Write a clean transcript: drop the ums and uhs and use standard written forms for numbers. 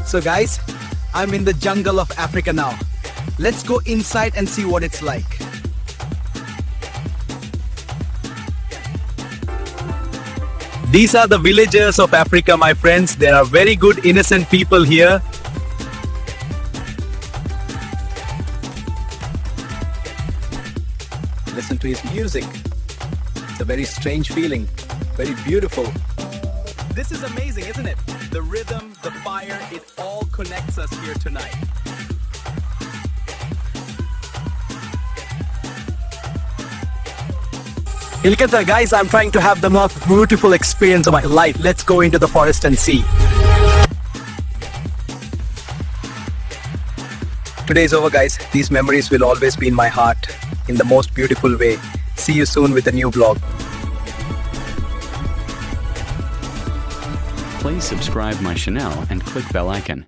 So guys, I'm in the jungle of Africa now. Let's go inside and see what it's like. These are the villagers of Africa, my friends. There are very good innocent people here. Listen to his music. It's a very strange feeling, very beautiful. This is amazing, isn't it? The rhythm, the fire, it all connects us here tonight. Ilkata, guys, I'm trying to have the most beautiful experience of my life. Let's go into the forest and see. Today's over, guys. These memories will always be in my heart in the most beautiful way. See you soon with a new vlog. Please subscribe my channel and click bell icon.